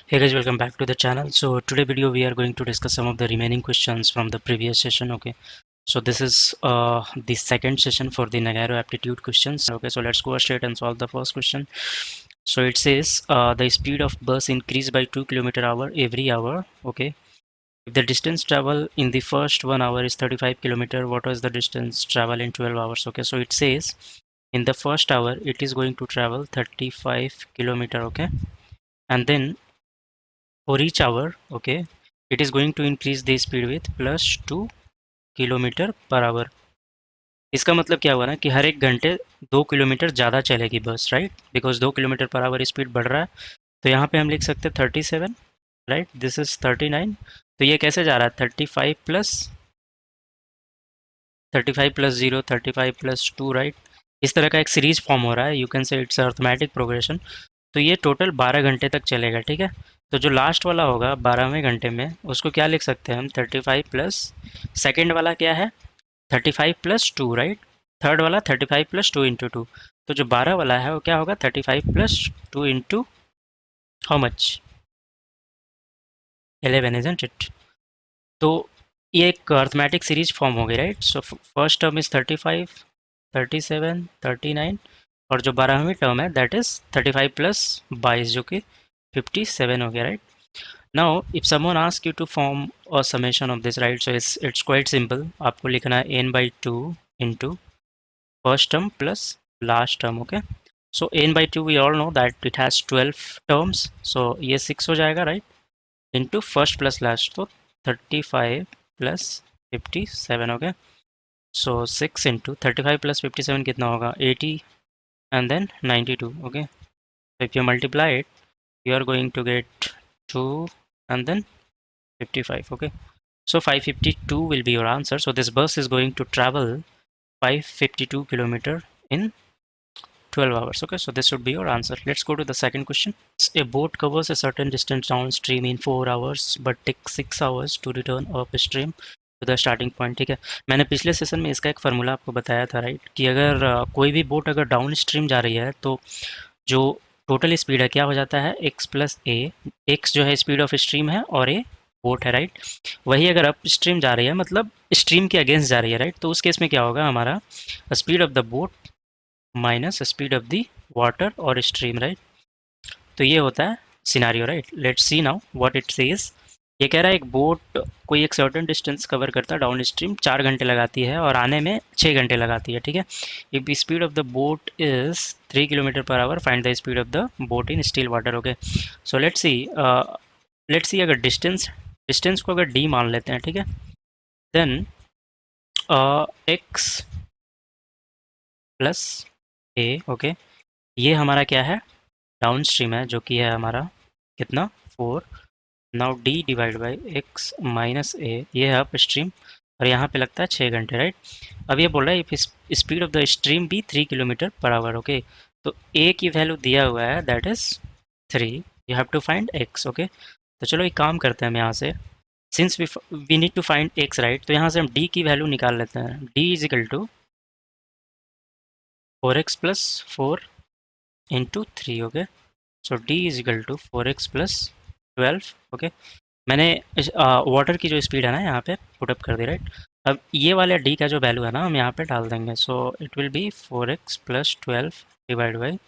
Hey guys, welcome back to the channel. So today video we are going to discuss some of the remaining questions from the previous session. Okay, so this is the second session for the Nagarro aptitude questions. Okay, so let's go straight and solve the first question. So it says the speed of bus increase by 2 km/h every hour. Okay, if the distance travel in the first 1 hour is 35 km, what was the distance travel in 12 hours? Okay, so it says in the first hour it is going to travel 35 km. Okay, and then for each hour, okay, it is going to increase the speed with plus 2 km/h. इसका मतलब क्या हुआ ना कि हर एक घंटे 2 kilometre ज़्यादा चलेगी बस, राइट, बिकॉज 2 km/h स्पीड बढ़ रहा है। तो यहाँ पे हम लिख सकते हैं 37, राइट, दिस इज 39। तो ये कैसे जा रहा है, 35 प्लस 0, 35 प्लस 2, राइट। इस तरह का एक सीरीज फॉर्म हो रहा है, यू कैन से इट्स अर्थमेटिक प्रोग्रेशन। तो ये टोटल 12 घंटे तक चलेगा, ठीक है। तो जो लास्ट वाला होगा 12वें घंटे में, उसको क्या लिख सकते हैं हम, 35 प्लस, सेकेंड वाला क्या है, 35 प्लस 2, राइट। थर्ड वाला 35 प्लस 2 इंटू 2। तो जो 12 वाला है वो क्या होगा, 35 plus 2 into how much, 11, isn't it. तो ये एक अर्थमेटिक सीरीज फॉर्म हो गई, right. So first term is 35, 37, 39, और जो 12वीं टर्म है दैट इज 35 प्लस 22 जो कि 57 हो गया, right. Now, if someone asks you to form a summation of this, right? So it's quite simple. आपको लिखना है n/2 into first term plus last term, okay? So n/2 we all know that it has 12 terms. So ये 6 हो जाएगा, right? Into first plus last, तो 35 plus 57, okay? So 6 into 35 plus 57 कितना होगा, 80 and then 92, okay? So if you multiply it, you are going to get 2 and then 55, okay? So 552 will be your answer. So this bus is going to travel 552 kilometer in 12 hours. Okay, so this should be your answer. Let's go to the second question. A boat covers a certain distance downstream in 4 hours but takes 6 hours to return upstream to the starting point. ठीक है, मैंने पिछले session में इसका एक formula आपको बताया था, राइट, कि अगर कोई भी बोट अगर डाउन स्ट्रीम जा रही है तो जो टोटल स्पीड है क्या हो जाता है, एक्स प्लस ए। एक्स जो है स्पीड ऑफ स्ट्रीम है और ए बोट है, राइट। वही अगर अप स्ट्रीम जा रही है, मतलब स्ट्रीम के अगेंस्ट जा रही है, राइट, तो उस केस में क्या होगा, हमारा speed of the boat minus speed of the water और स्ट्रीम, राइट। तो ये होता है scenario, right. Let's see now what it says. ये कह रहा है एक बोट कोई एक सर्टेन डिस्टेंस कवर करता है डाउन स्ट्रीम, 4 घंटे लगाती है और आने में 6 घंटे लगाती है, ठीक है। If speed of the boat is 3 km/h, find the speed of the boat in still water. Okay, so let's see अगर डिस्टेंस डिस्टेंस को अगर डी मान लेते हैं, ठीक है, देन एक्स प्लस ए, ओके, ये हमारा क्या है, डाउन स्ट्रीम है, जो कि है हमारा कितना, 4। Now D divide by X minus A, ये है अप स्ट्रीम, और यहाँ पे लगता है 6 घंटे, राइट। अब ये बोल रहा है if speed of the stream भी 3 km/h, ओके। तो ए की वैल्यू दिया हुआ है that is 3, you have to find x, okay. तो चलो एक काम करते हैं हम यहाँ से, since we need to find x, right, तो यहाँ से हम डी की वैल्यू निकाल लेते हैं। D is equal to 4x plus 4 into 3, okay. So D is equal to 4x plus 12, okay. मैंने वाटर की जो स्पीड है ना यहाँ पे पुटअप कर दी, राइट। अब ये वाला डी का जो वैल्यू है ना हम यहाँ पे डाल देंगे, so it will be 4x plus 12 divide by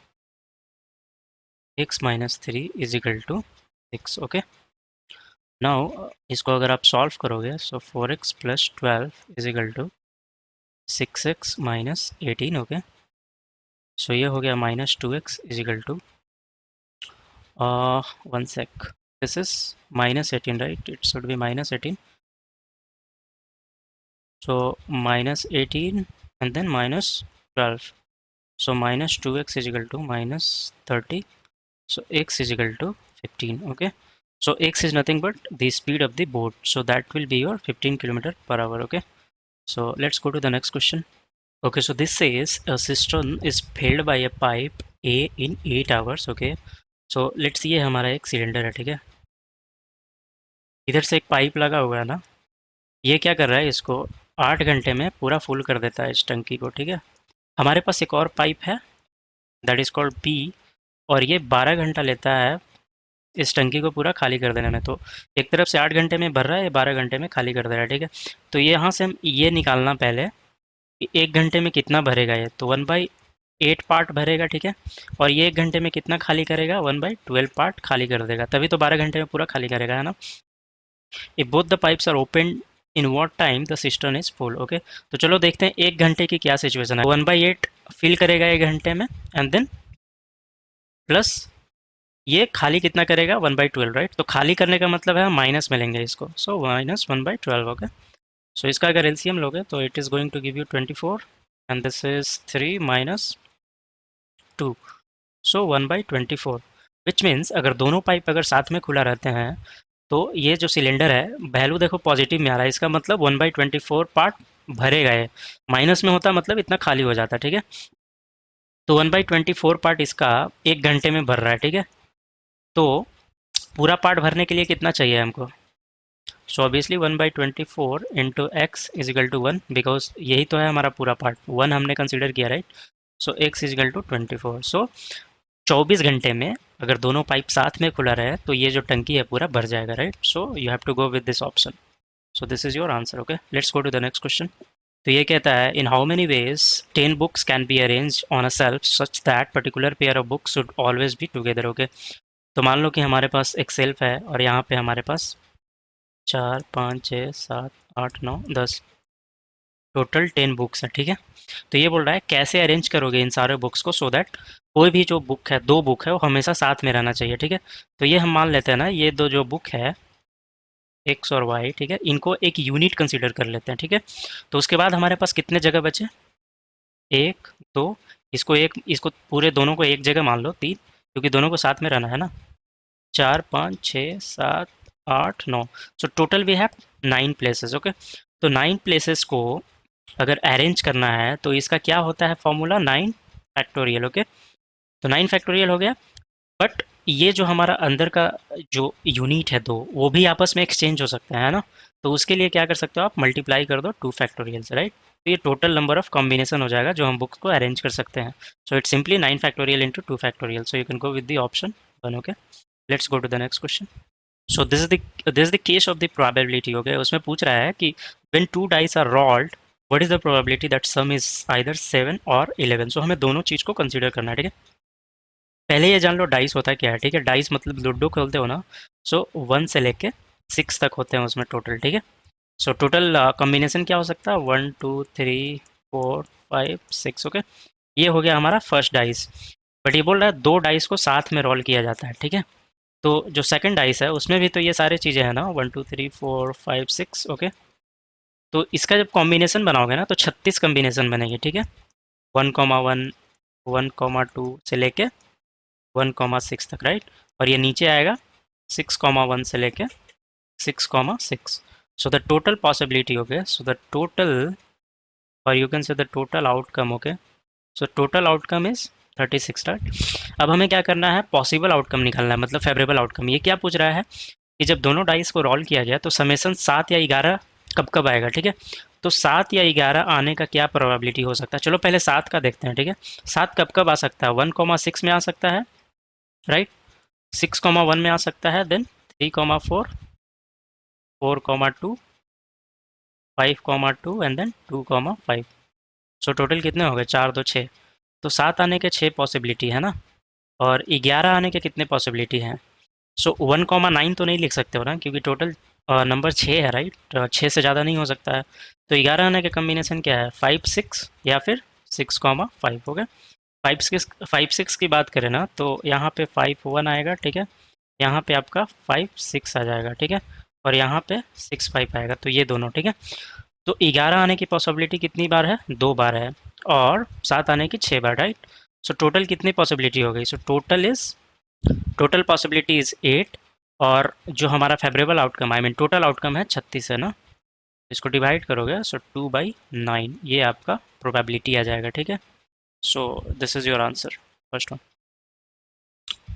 x minus 3 is equal to 6, okay. Now इसको अगर आप सॉल्व करोगे, so 4x plus 12 is equal to 6x minus 18, okay. So ये हो गया minus 2x is equal to 1 sec, this is minus 18, right, it should be minus 18. So minus 18 and then minus 12, so minus 2x is equal to minus 30, so x is equal to 15, okay. So x is nothing but the speed of the boat, so that will be your 15 km/h, okay. So let's go to the next question. Okay, so this says a cistern is filled by a pipe A in 8 hours, okay. So let's see, ये हमारा एक cylinder है, ठीक है, इधर से एक pipe लगा हुआ है ना, ये क्या कर रहा है, इसको 8 घंटे में पूरा फुल कर देता है इस टंकी को, ठीक है। हमारे पास एक और पाइप है दैट इज़ कॉल्ड बी, और ये 12 घंटा लेता है इस टंकी को पूरा खाली कर देना है। तो एक तरफ से 8 घंटे में भर रहा है, 12 घंटे में खाली कर दे रहा है, ठीक है। तो ये यहाँ से हम ये निकालना पहले कि 1 घंटे में कितना भरेगा ये, तो 1/8 पार्ट भरेगा, ठीक है। और ये 1 घंटे में कितना खाली करेगा, 1/12 पार्ट खाली कर देगा, तभी तो 12 घंटे में पूरा खाली करेगा, है ना। If both the pipes are open in what time the system is full, okay. तो चलो देखते हैं 1 घंटे की क्या सिचुएशन है। 1/8 फिल करेगा 1 घंटे में, एंड देन प्लस ये खाली कितना करेगा, 1/12, राइट। तो खाली करने का मतलब है माइनस में लेंगे इसको, सो माइनस 1/12, ओके। सो इसका अगर एलसीएम लोगे तो it is going to give you 24, and this is 3 minus 2, so 1/24, which means अगर दोनों पाइप अगर साथ में खुला रहते हैं तो ये जो सिलेंडर है, वैल्यू देखो पॉजिटिव में आ रहा है, इसका मतलब 1/24 पार्ट भरेगा ये। माइनस में होता मतलब इतना खाली हो जाता, ठीक है। तो 1/24 पार्ट इसका 1 घंटे में भर रहा है, ठीक है। तो पूरा पार्ट भरने के लिए कितना चाहिए हमको, so obviously 1/24 into x is equal to 1, because यही तो है हमारा पूरा पार्ट, 1 हमने कंसिडर किया, right. So x is equal to 24, so 24 घंटे में अगर दोनों पाइप साथ में खुला रहे तो ये जो टंकी है पूरा भर जाएगा, right. So you have to go with this option, so this is your answer, okay. Let's go to the next question. तो ये कहता है in how many ways 10 books can be arrange on a shelf such that particular pair of books should always be together, okay. तो मान लो कि हमारे पास एक self है और यहाँ पे हमारे पास 4 5 6 7 8 9 10 टोटल 10 बुक्स हैं, ठीक है। तो ये बोल रहा है कैसे अरेंज करोगे इन सारे बुक्स को सो दैट कोई भी जो बुक है, दो बुक है, वो हमेशा साथ में रहना चाहिए, ठीक है। तो ये हम मान लेते हैं ना, ये दो जो बुक है एक्स और वाई, ठीक है, इनको एक यूनिट कंसीडर कर लेते हैं, ठीक है। तो उसके बाद हमारे पास कितने जगह बचे, एक दो, इसको पूरे दोनों को एक जगह मान लो, तीन, क्योंकि दोनों को साथ में रहना है ना, 4 5 6 7 8 9, so total we have 9 places, okay. तो 9 प्लेसेस को अगर अरेंज करना है तो इसका क्या होता है फॉर्मूला, 9 फैक्टोरियल, ओके। तो 9 फैक्टोरियल हो गया, बट ये जो हमारा अंदर का जो यूनिट है दो, वो भी आपस में एक्सचेंज हो सकता है ना। तो उसके लिए क्या कर सकते हो आप, मल्टीप्लाई कर दो 2 फैक्टोरियल से, राइट। तो ये टोटल नंबर ऑफ कॉम्बिनेशन हो जाएगा जो हम बुक्स को अरेंज कर सकते हैं। So it's simply 9 factorial into 2 factorial, so you can go with the option 1, okay. Let's go to the next question. So this is the case of the probability, okay. उसमें पूछ रहा है कि when two dice are rolled what is the probability that sum is either 7 और 11। सो हमें दोनों चीज़ को consider करना है, ठीक है। पहले ये जान लो डाइस होता क्या है, ठीक है। डाइस मतलब लूडो खेलते हो ना, सो 1 से लेके 6 तक होते हैं उसमें टोटल, ठीक है। सो टोटल कॉम्बिनेशन क्या हो सकता है, 1 2 3 4 5 6, ओके। ये हो गया हमारा फर्स्ट डाइस। बट ये बोल रहा है दो डाइस को साथ में रोल किया जाता है, ठीक है। तो जो सेकंड डाइस है उसमें भी तो ये सारी चीज़ें हैं ना, 1 2 3 4 5 6, ओके। तो इसका जब कॉम्बिनेशन बनाओगे ना तो 36 कॉम्बिनेशन बनेगी, ठीक है। 1,1 1,2 से लेके 1,6 तक, राइट। और ये नीचे आएगा 6,1 से लेके 6,6। So the total possibility, okay, so the total, और you can say the total outcome, okay. So total outcome is 36, right. अब हमें क्या करना है, पॉसिबल आउटकम निकालना है, मतलब फेवरेबल आउटकम। ये क्या पूछ रहा है कि जब दोनों डाइस को रोल किया गया तो समेसन 7 या 11 कब कब आएगा, ठीक है। तो 7 या 11 आने का क्या प्रोबेबिलिटी हो सकता है, चलो पहले 7 का देखते हैं, ठीक है। 7 कब कब आ सकता है, 1,6 में आ सकता है, राइट। 6,1 में आ सकता है, then 3,4 4,2 5,2 and then 2,5। So total कितने हो गए, 4 2 6। तो 7 आने के 6 पॉसिबिलिटी है ना, और 11 आने के कितने पॉसिबिलिटी हैं। सो 1,9 तो नहीं लिख सकते हो ना, क्योंकि टोटल नंबर 6 है, राइट। 6 से ज़्यादा नहीं हो सकता है। तो 11 आने के कम्बिनेशन क्या है, 5 6 या फिर 6,5, हो गया। 5 6 की बात करें ना तो यहाँ पे 5 1 आएगा, ठीक है। यहाँ पे आपका 5 6 आ जाएगा, ठीक है। और यहाँ पे 6 5 आएगा, तो ये दोनों, ठीक है। तो 11 आने की पॉसिबिलिटी कितनी बार है, 2 बार है, और 7 आने की 6 बार, राइट। सो टोटल कितनी पॉसिबिलिटी हो गई, सो टोटल पॉसिबिलिटी इज़ 8, और जो हमारा favourable outcome, I mean total outcome है 36, है ना। इसको डिवाइड करोगे सो 2/9, ये आपका प्रोबेबिलिटी आ जाएगा, ठीक है। So this is your answer, first one.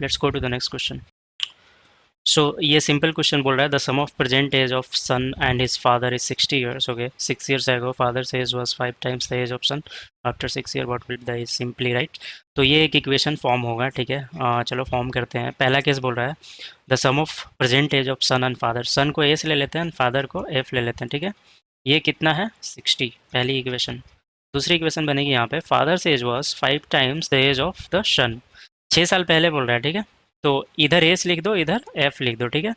Let's go to the next question. So ये सिंपल क्वेश्चन बोल रहा है the sum of present age of son and his father is 60 years. Okay, 6 years ago father's age was 5 times the age of son. After 6 year what will be the age? Simply right. तो ये एक equation form होगा. ठीक है, चलो form करते हैं. पहला केस बोल रहा है the sum of present age of son and father. Son को एस ले लेते हैं, फादर को एफ ले लेते हैं. ठीक है, ये कितना है 60, पहली इक्वेशन. दूसरी इक्वेशन बनेगी यहाँ पे father's age was 5 times the age of the son. 6 साल पहले बोल रहा है. ठीक है, तो इधर एस लिख दो, इधर एफ लिख दो. ठीक है,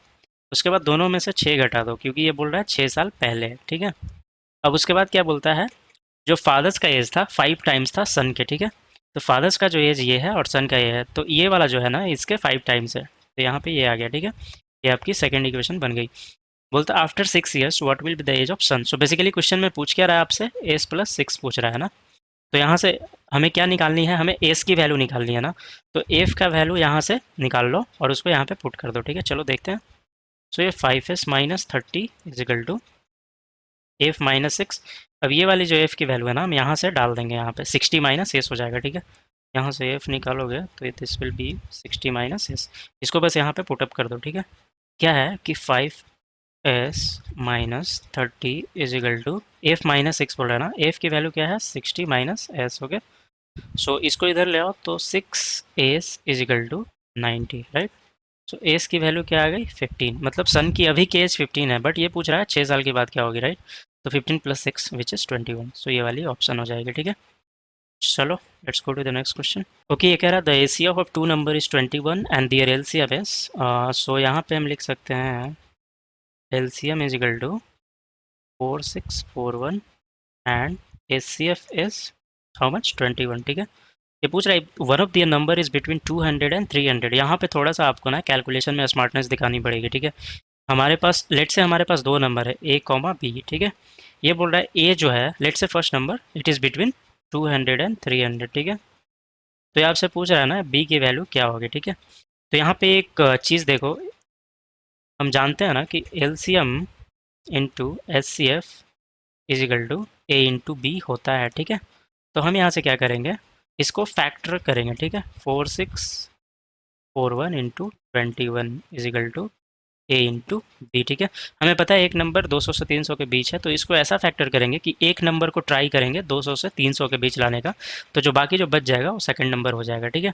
उसके बाद दोनों में से 6 घटा दो क्योंकि ये बोल रहा है 6 साल पहले. ठीक है, अब उसके बाद क्या बोलता है जो फादर्स का एज था 5 times था सन के. ठीक है, तो फादर्स का जो एज ये है और सन का ये है, तो ये वाला जो है ना इसके 5 times है, तो यहाँ पे ये आ गया. ठीक है, ये आपकी सेकंड इक्वेशन बन गई. बोलता after 6 years what will be the age of son. So basically question में पूछ क्या रहा है आपसे, एज प्लस 6 पूछ रहा है ना. तो यहाँ से हमें क्या निकालनी है, हमें एस की वैल्यू निकालनी है ना. तो एफ का वैल्यू यहाँ से निकाल लो और उसको यहाँ पे पुट कर दो. ठीक है, चलो देखते हैं. सो ये 5s minus 30 is equal to F minus 6. अब ये वाली जो एफ की वैल्यू है ना हम यहाँ से डाल देंगे, यहाँ पे 60 माइनस एस हो जाएगा. ठीक है, यहाँ से एफ निकालोगे तो this will be 60 minus S. इसको बस यहाँ पे पुटअप कर दो. ठीक है, क्या है कि 5s minus 30 is equal to F minus 6 बोल रहा है ना, एफ की वैल्यू क्या है 60 माइनस एस. ओके, सो इसको इधर ले आओ तो 6s is equal to 90. Right, so S की वैल्यू क्या आ गई 15. मतलब सन की अभी की एज 15 है, बट ये पूछ रहा है 6 साल के बाद क्या होगी. राइट, तो 15 प्लस 6 विच इज़ 21. सो ये वाली ऑप्शन हो जाएगी. ठीक है, चलो let's go to the next question. Okay, ये कह रहा है the ACF of two number is 21 and their LCM is. So यहाँ पे हम लिख सकते हैं LCM is equal to 4641 and HCF is how much 21. ठीक है, ये पूछ रहा है one of their number is between 200 and 300. यहाँ पे थोड़ा सा आपको ना कैलकुलेशन में स्मार्टनेस दिखानी पड़ेगी. ठीक है, हमारे पास लेट से हमारे पास दो नंबर है ए कॉमा बी. ठीक है, ये बोल रहा है ए जो है लेट से first number it is between 200 and 300. ठीक है, तो ये आपसे पूछ रहा है ना बी की वैल्यू क्या होगी. ठीक है, तो यहाँ पे एक चीज़ देखो, हम जानते हैं ना कि L C M into S C F is equal to A into B होता है. ठीक है, तो हम यहाँ से क्या करेंगे, इसको फैक्टर करेंगे. ठीक है, 4641 into 21 is equal to A into B. ठीक है, हमें पता है एक नंबर 200 से 300 के बीच है, तो इसको ऐसा फैक्टर करेंगे कि एक नंबर को ट्राई करेंगे 200 से 300 के बीच लाने का, तो जो बाकी जो बच जाएगा वो सेकंड नंबर हो जाएगा. ठीक है,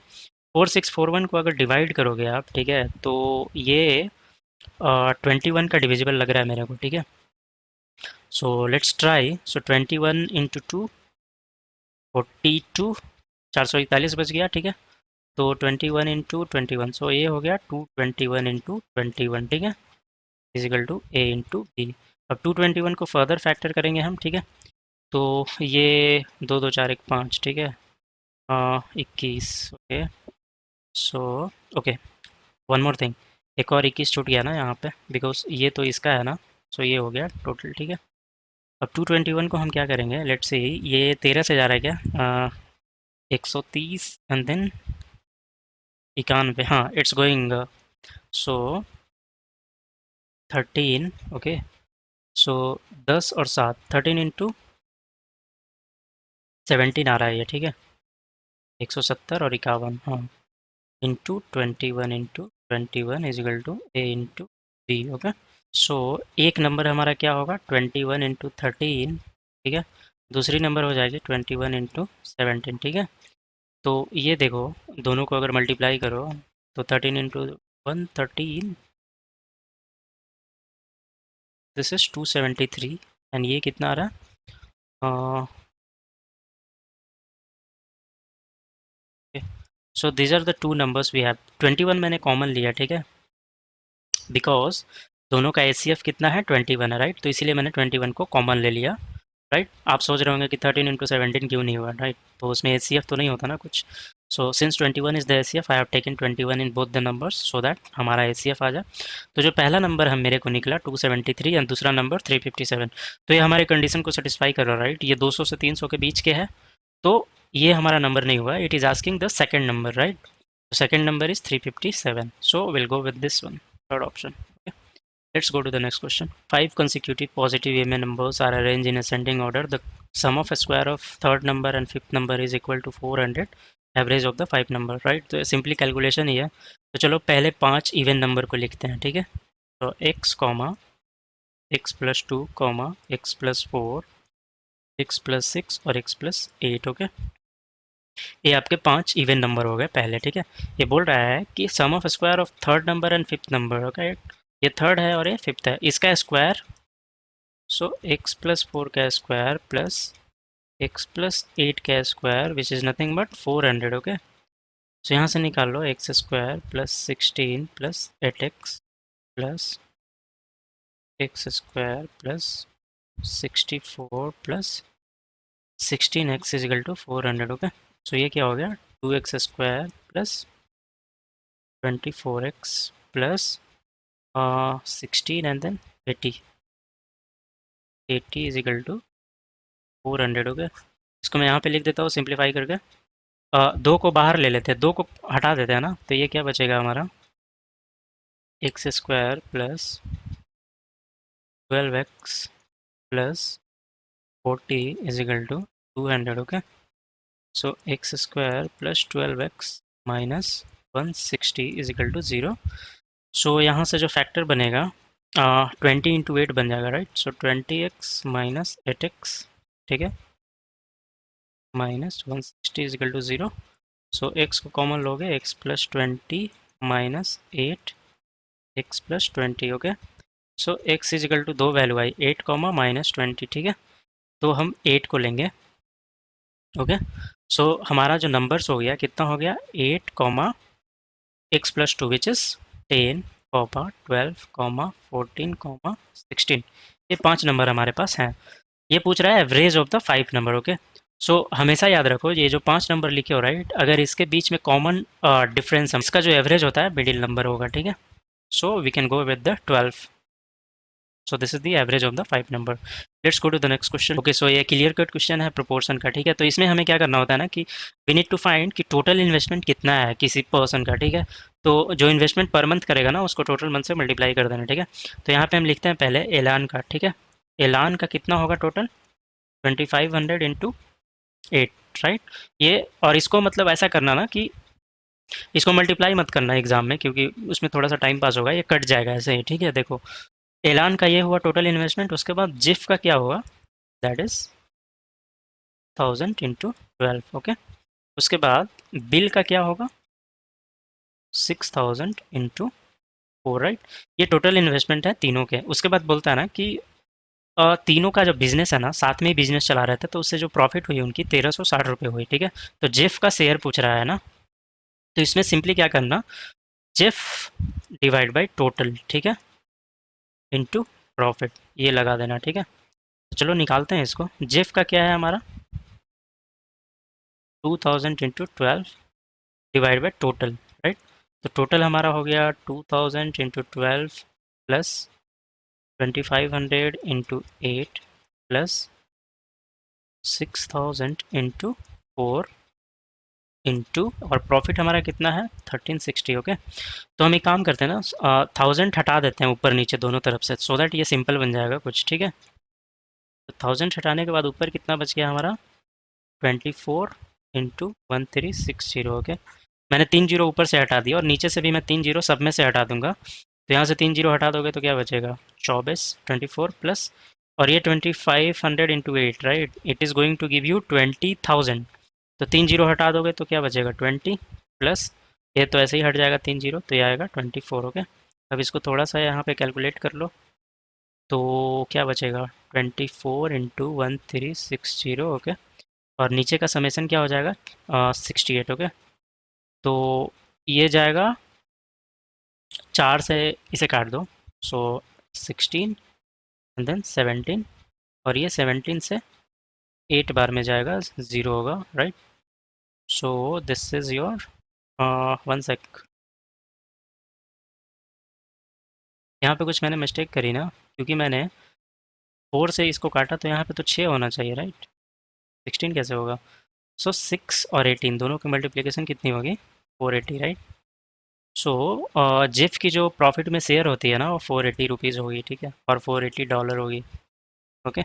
4641 को अगर डिवाइड करोगे आप, ठीक है, तो ये 21 का डिविजिबल लग रहा है मेरे को. ठीक है, so let's try. So 21 into 2 42, 441 बच गया. ठीक है, तो 21 इंटू 21, सो ये हो गया 221 इंटू 21. ठीक है, is equal to A into B. अब 221 को फर्दर फैक्टर करेंगे हम. ठीक है, तो ये 2 2 4 1 5. ठीक है, 21. Okay, so okay, one more thing, एक और 21 छूट गया ना यहाँ पे, बिकॉज ये तो इसका है ना. सो ये हो गया टोटल. ठीक है, अब 221 को हम क्या करेंगे, लेट से ये 13 से जा रहा है क्या, 130 एंड देन 91. हाँ, it's going. So 13. Okay, so 10 और 7, 13 इंटू 17 आ रहा है ये. ठीक है, 170 और 51. हाँ, into 21 into 21 is equal to A into B. Okay, so एक नंबर हमारा क्या होगा 21 इंटू 13. ठीक है, दूसरी नंबर हो जाएगी 21 इंटू 17. ठीक है, तो ये देखो दोनों को अगर मल्टीप्लाई करो तो 13 इंटू 113, दिस इज 273 एंड ये कितना आ रहा है. So these are the two numbers we have. 21 मैंने कॉमन लिया. ठीक है, बिकॉज दोनों का एच कितना है 21 है. राइट, तो इसीलिए मैंने 21 को कॉमन ले लिया. राइट, आप सोच रहे होंगे कि 13 इंटू 17 क्यों नहीं हुआ. राइट, तो उसमें एच तो नहीं होता ना कुछ. So since 21 is the H I have taken 21 in both the numbers so that हमारा एच आ जाए. तो जो पहला नंबर हम मेरे को निकला 273 एंड दूसरा नंबर 357, तो ये हमारे कंडीशन को सेटिस्फाई कर रहा है. राइट, ये 200 से 300 के बीच के है, तो ये हमारा नंबर नहीं हुआ. It is asking the second number. Right, second number is 357, so we'll go with this one, third option. Okay. Let's go to the next question. Five consecutive positive EMA numbers are arranged in ascending order. The sum of a square of third number and fifth number is equal to 400, average of the five number. Right, तो simply calculation ही है. तो चलो पहले 5 even number को लिखते हैं, ठीक है। तो x comma x plus 2 comma x plus 4 x plus 6 और x प्लस 8, ओके। ये आपके 5 इवन नंबर हो गए पहले, ठीक है। ये बोल रहा है कि sum of square of third number and fifth number, okay. ये थर्ड है और ये फिफ्थ है, इसका स्क्वायर, सो x प्लस 4 का स्क्वायर प्लस x प्लस 8 का square which is nothing but 400, okay. So यहाँ से निकाल लो X square plus 16 plus 8x plus X square plus 64 plus 16x is equal to 400, okay. So ये क्या हो गया, 2x square plus 24x plus 16 and then 80 is equal to 400, okay. इसको मैं यहाँ पे लिख देता हूँ सिंप्लीफाई करके। दो को बाहर ले लेते हैं, दो को हटा देते हैं ना, तो ये क्या बचेगा हमारा, x square plus 12x plus 40 is equal to 200, okay. So x square plus 12x minus 160 is equal to 0। So यहाँ से जो फैक्टर बनेगा 20 इंटू 8 बन जाएगा, राइट। सो 20x माइनस 8x, ठीक है, minus 160 is equal to 0। So x को common लोगे, x plus 20 minus 8 x plus 20, okay. So x is equal to दो वैल्यू आई, 8 कॉमा माइनस 20, ठीक है। तो हम 8 को लेंगे, ओके। सो हमारा जो नंबर्स हो गया कितना हो गया, 8 comma x plus 2 which is 10 comma 12 comma 14 comma 16, ये 5 नंबर हमारे पास हैं। ये पूछ रहा है average of the 5 number, okay. सो हमेशा याद रखो ये जो 5 नंबर लिखे हो, राइट, अगर इसके बीच में कॉमन डिफरेंस, इसका जो एवरेज होता है मिडिल नंबर होगा, ठीक है। So we can go with the 12। So this is the average of the 5 number. Let's go to the next question, okay. So ये क्लियर कट क्वेश्चन है प्रोपोर्शन का, ठीक है। तो इसमें हमें क्या करना होता है ना कि वी नीड टू फाइंड कि टोटल इन्वेस्टमेंट कितना है किसी पर्सन का, ठीक है। तो जो इन्वेस्टमेंट पर मंथ करेगा ना उसको टोटल मंथ से मल्टीप्लाई कर देना, ठीक है। तो यहाँ पे हम लिखते हैं पहले एलान का, ठीक है। एलान का कितना होगा टोटल, 2500 इंटू 8, राइट। ये और इसको मतलब ऐसा करना ना कि इसको मल्टीप्लाई मत करना एग्जाम में, क्योंकि उसमें थोड़ा सा टाइम पास होगा, ये कट जाएगा ऐसे ही, ठीक है। देखो एलान का ये हुआ टोटल इन्वेस्टमेंट, उसके बाद जिफ का क्या होगा, दैट इज 1000 इंटू 12, ओके। उसके बाद बिल का क्या होगा, 6000 इंटू 4, राइट। ये टोटल इन्वेस्टमेंट है तीनों के। उसके बाद बोलता है ना कि तीनों का जो बिजनेस है ना, साथ में ही बिजनेस चला रहे थे, तो उससे जो प्रॉफिट हुई उनकी 1360 रुपये हुई, ठीक है। तो जेफ का शेयर पूछ रहा है ना, तो इसमें सिंपली क्या करना, जेफ डिवाइड बाय टोटल, ठीक है, इनटू प्रॉफिट, ये लगा देना, ठीक है। तो चलो निकालते हैं इसको। जेफ का क्या है हमारा, 2000 into 12 divide by total, right. तो टोटल हमारा हो गया 2000 into 12 plus 2500 into 8 plus 6000 into 4 into, और प्रॉफिट हमारा कितना है 1360, ओके। तो हम एक काम करते हैं ना, 1000 हटा देते हैं ऊपर नीचे दोनों तरफ से, सो दैट ये सिंपल बन जाएगा कुछ, ठीक है। तो 1000 हटाने के बाद ऊपर कितना बच गया हमारा, 24 इंटू 1360, ओके। मैंने 3 जीरो ऊपर से हटा दिया और नीचे से भी मैं 3 जीरो सब में से हटा दूंगा। तो यहाँ से 3 जीरो हटा दोगे तो क्या बचेगा, 24 24 प्लस, और ये 2500 into 8, right, it is going to give you 20,000। तो 3 जीरो हटा दोगे तो क्या बचेगा, 20 प्लस, ये तो ऐसे ही हट जाएगा 3 जीरो, तो ये आएगा 24, ओके। अब इसको थोड़ा सा यहाँ पे कैलकुलेट कर लो, तो क्या बचेगा, 24 इंटू 1360, ओके। और नीचे का समेसन क्या हो जाएगा, 68, ओके। तो ये जाएगा 4 से, इसे काट दो, सो 16 एंड देन 17, और ये 17 से 8 बार में जाएगा, 0 होगा, right. So this is your, one sec, यहाँ पे कुछ मैंने मिस्टेक करी ना, क्योंकि मैंने 4 से इसको काटा, तो यहाँ पे तो 6 होना चाहिए, राइट। 16 कैसे होगा, सो 6 और 18 दोनों की मल्टीप्लिकेशन कितनी होगी, 480, राइट। सो जिफ की जो प्रॉफिट में शेयर होती है ना वो 480 रुपीज़ होगी, ठीक है, और $480 होगी, okay.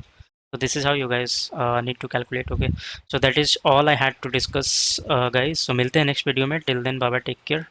So this is how you guys need to calculate, okay. So that is all I had to discuss, guys. So मिलते हैं नेक्स्ट वीडियो में, till then bye bye, take care.